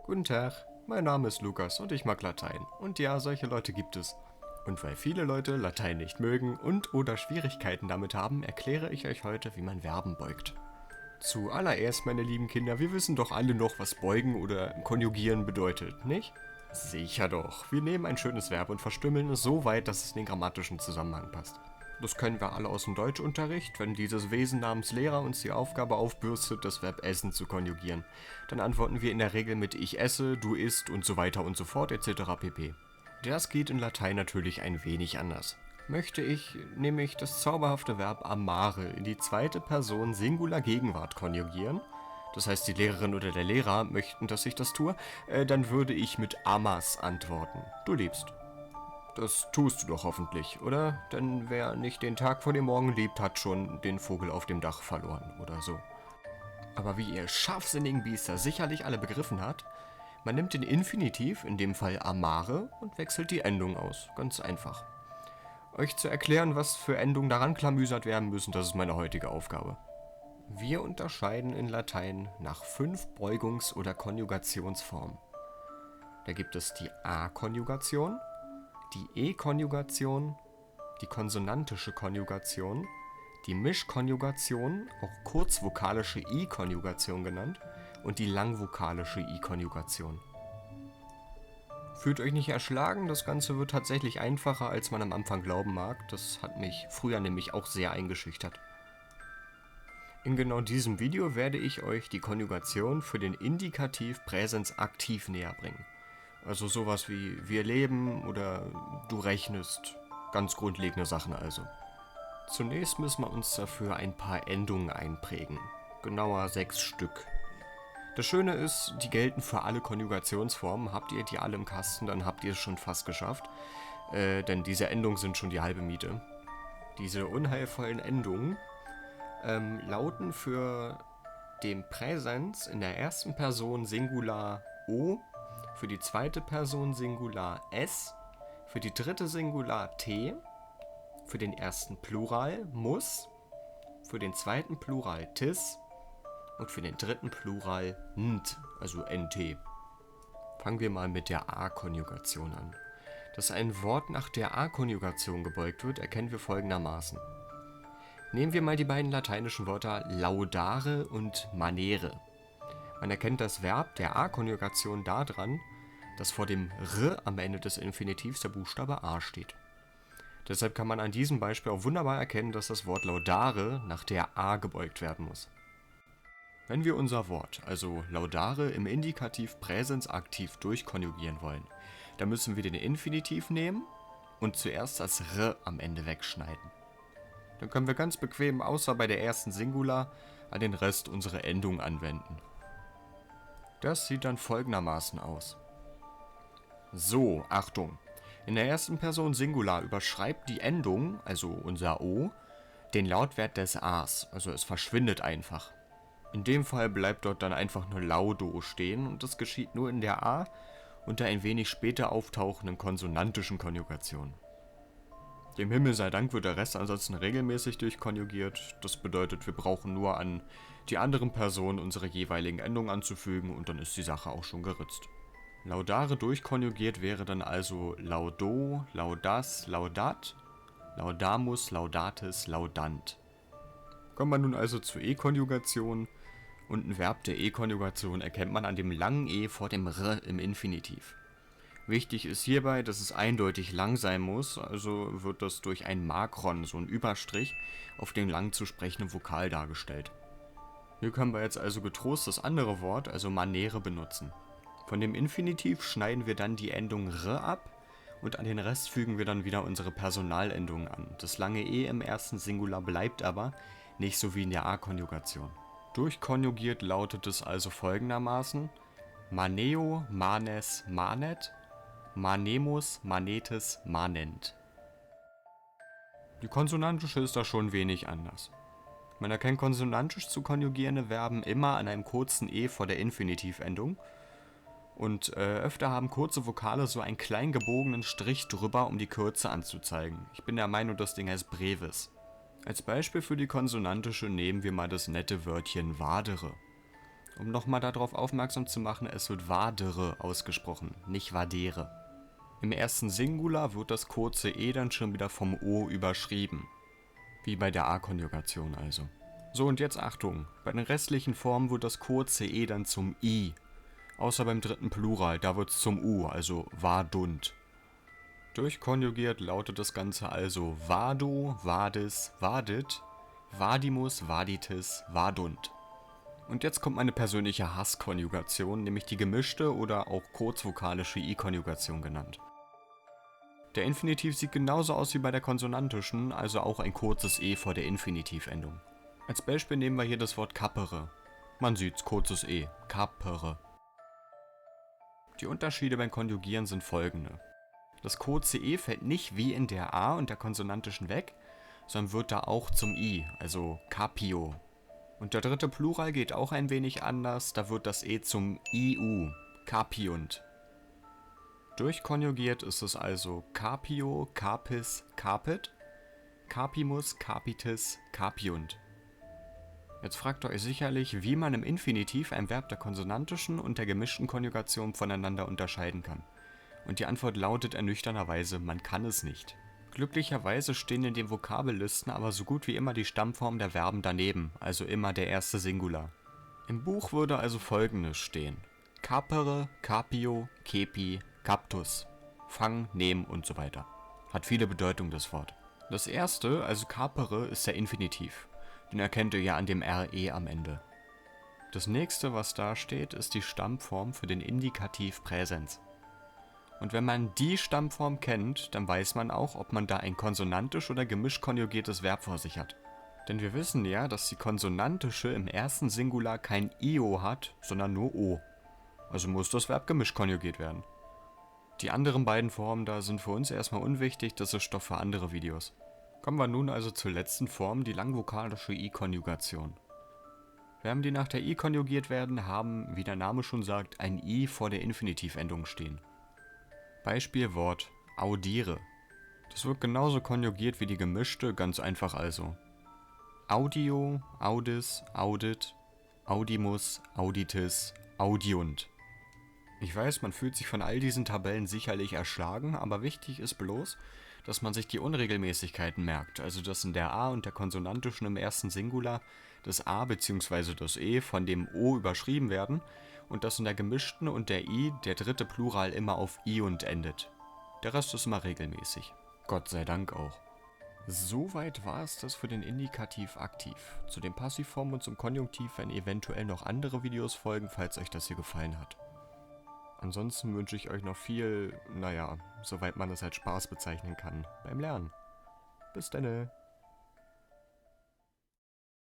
Guten Tag, mein Name ist Lukas und ich mag Latein. Und ja, solche Leute gibt es. Und weil viele Leute Latein nicht mögen und oder Schwierigkeiten damit haben, erkläre ich euch heute, wie man Verben beugt. Zuallererst, meine lieben Kinder, wir wissen doch alle noch, was beugen oder konjugieren bedeutet, nicht? Sicher doch. Wir nehmen ein schönes Verb und verstümmeln es so weit, dass es in den grammatischen Zusammenhang passt. Das kennen wir alle aus dem Deutschunterricht, wenn dieses Wesen namens Lehrer uns die Aufgabe aufbürstet, das Verb essen zu konjugieren. Dann antworten wir in der Regel mit ich esse, du isst und so weiter und so fort etc. pp. Das geht in Latein natürlich ein wenig anders. Möchte ich nämlich das zauberhafte Verb amare in die zweite Person Singular Gegenwart konjugieren, das heißt die Lehrerin oder der Lehrer möchten, dass ich das tue, dann würde ich mit amas antworten. Du liebst. Das tust du doch hoffentlich, oder? Denn wer nicht den Tag vor dem Morgen liebt, hat schon den Vogel auf dem Dach verloren oder so. Aber wie ihr scharfsinnigen Biester sicherlich alle begriffen habt, man nimmt den Infinitiv, in dem Fall amare, und wechselt die Endung aus. Ganz einfach. Euch zu erklären, was für Endungen daran klamüsert werden müssen, das ist meine heutige Aufgabe. Wir unterscheiden in Latein nach 5 Beugungs- oder Konjugationsformen. Da gibt es die A-Konjugation, die E-Konjugation, die konsonantische Konjugation, die Mischkonjugation, auch kurzvokalische I-Konjugation genannt, und die langvokalische I-Konjugation. Fühlt euch nicht erschlagen, das Ganze wird tatsächlich einfacher, als man am Anfang glauben mag. Das hat mich früher nämlich auch sehr eingeschüchtert. In genau diesem Video werde ich euch die Konjugation für den Indikativ Präsens aktiv näher bringen. Also sowas wie wir leben oder du rechnest. Ganz grundlegende Sachen also. Zunächst müssen wir uns dafür ein paar Endungen einprägen. Genauer 6 Stück. Das Schöne ist, die gelten für alle Konjugationsformen. Habt ihr die alle im Kasten, dann habt ihr es schon fast geschafft. Denn diese Endungen sind schon die halbe Miete. Diese unheilvollen Endungen lauten für den Präsens in der ersten Person Singular O, für die zweite Person Singular S, für die dritte Singular T, für den ersten Plural muss, für den zweiten Plural tis und für den dritten Plural nt, also nt. Fangen wir mal mit der A-Konjugation an. Dass ein Wort nach der A-Konjugation gebeugt wird, erkennen wir folgendermaßen. Nehmen wir mal die beiden lateinischen Wörter laudare und manere. Man erkennt das Verb der A-Konjugation daran, dass vor dem r am Ende des Infinitivs der Buchstabe a steht. Deshalb kann man an diesem Beispiel auch wunderbar erkennen, dass das Wort laudare nach der a gebeugt werden muss. Wenn wir unser Wort, also laudare, im Indikativ Präsens aktiv durchkonjugieren wollen, dann müssen wir den Infinitiv nehmen und zuerst das r am Ende wegschneiden. Dann können wir ganz bequem, außer bei der ersten Singular, an den Rest unsere Endung anwenden. Das sieht dann folgendermaßen aus. So, Achtung! In der ersten Person Singular überschreibt die Endung, also unser O, den Lautwert des A's, also es verschwindet einfach. In dem Fall bleibt dort dann einfach nur laudo stehen und das geschieht nur in der A und der ein wenig später auftauchenden konsonantischen Konjugation. Dem Himmel sei Dank wird der Rest ansonsten regelmäßig durchkonjugiert. Das bedeutet, wir brauchen nur an die anderen Personen unsere jeweiligen Endungen anzufügen und dann ist die Sache auch schon geritzt. Laudare durchkonjugiert wäre dann also laudo, laudas, laudat, laudamus, laudatis, laudant. Kommt man nun also zur E-Konjugation und ein Verb der E-Konjugation erkennt man an dem langen E vor dem R im Infinitiv. Wichtig ist hierbei, dass es eindeutig lang sein muss, also wird das durch ein Makron, so ein Überstrich, auf den lang zu sprechenden Vokal dargestellt. Hier können wir jetzt also getrost das andere Wort, also manere, benutzen. Von dem Infinitiv schneiden wir dann die Endung r ab und an den Rest fügen wir dann wieder unsere Personalendungen an. Das lange E im ersten Singular bleibt aber, nicht so wie in der A-Konjugation. Durchkonjugiert lautet es also folgendermaßen: maneo, manes, manet, manemus, manetes, manent. Die konsonantische ist da schon wenig anders. Man erkennt konsonantisch zu konjugierende Verben immer an einem kurzen E vor der Infinitivendung und öfter haben kurze Vokale so einen kleinen gebogenen Strich drüber, um die Kürze anzuzeigen. Ich bin der Meinung, das Ding heißt brevis. Als Beispiel für die konsonantische nehmen wir mal das nette Wörtchen vadere. Um nochmal darauf aufmerksam zu machen, es wird vadere ausgesprochen, nicht vadere. Im ersten Singular wird das kurze e dann schon wieder vom o überschrieben. Wie bei der A-Konjugation also. So, und jetzt Achtung, bei den restlichen Formen wird das kurze e dann zum i. Außer beim dritten Plural, da wird es zum u, also vadunt. Durchkonjugiert lautet das Ganze also vado, vadis, vadit, vadimus, vaditis, vadunt. Und jetzt kommt meine persönliche Hasskonjugation, nämlich die gemischte oder auch kurzvokalische i-Konjugation genannt. Der Infinitiv sieht genauso aus wie bei der konsonantischen, also auch ein kurzes e vor der Infinitivendung. Als Beispiel nehmen wir hier das Wort capere. Man sieht's, kurzes e, capere. Die Unterschiede beim Konjugieren sind folgende. Das kurze e fällt nicht wie in der A und der konsonantischen weg, sondern wird da auch zum i, also capio. Und der dritte Plural geht auch ein wenig anders, da wird das e zum iu, capiunt. Durchkonjugiert ist es also capio, capis, capit, capimus, capitis, capiunt. Jetzt fragt ihr euch sicherlich, wie man im Infinitiv ein Verb der konsonantischen und der gemischten Konjugation voneinander unterscheiden kann. Und die Antwort lautet ernüchternderweise, man kann es nicht. Glücklicherweise stehen in den Vokabellisten aber so gut wie immer die Stammformen der Verben daneben, also immer der erste Singular. Im Buch würde also folgendes stehen: capere, capio, cepi, captus. Fangen, nehmen und so weiter. Hat viele Bedeutungen das Wort. Das erste, also capere, ist der Infinitiv. Den erkennt ihr ja an dem RE am Ende. Das nächste, was da steht, ist die Stammform für den Indikativ Präsens. Und wenn man die Stammform kennt, dann weiß man auch, ob man da ein konsonantisch oder gemischt konjugiertes Verb vor sich hat. Denn wir wissen ja, dass die konsonantische im ersten Singular kein IO hat, sondern nur O. Also muss das Verb gemischt konjugiert werden. Die anderen beiden Formen da sind für uns erstmal unwichtig, das ist Stoff für andere Videos. Kommen wir nun also zur letzten Form, die langvokalische I-Konjugation. Verben, die nach der I konjugiert werden, haben, wie der Name schon sagt, ein I vor der Infinitivendung stehen. Beispielwort audiere. Das wird genauso konjugiert wie die gemischte, ganz einfach also. Audio, audis, audit, audimus, auditis, audiunt. Ich weiß, man fühlt sich von all diesen Tabellen sicherlich erschlagen, aber wichtig ist bloß, dass man sich die Unregelmäßigkeiten merkt, also dass in der A und der konsonantischen im ersten Singular das A bzw. das E von dem O überschrieben werden und dass in der gemischten und der I der dritte Plural immer auf iunt endet. Der Rest ist immer regelmäßig. Gott sei Dank auch. Soweit war es das für den Indikativ aktiv. Zu den Passivformen und zum Konjunktiv werden eventuell noch andere Videos folgen, falls euch das hier gefallen hat. Ansonsten wünsche ich euch noch viel, soweit man es als Spaß bezeichnen kann, beim Lernen. Bis denne!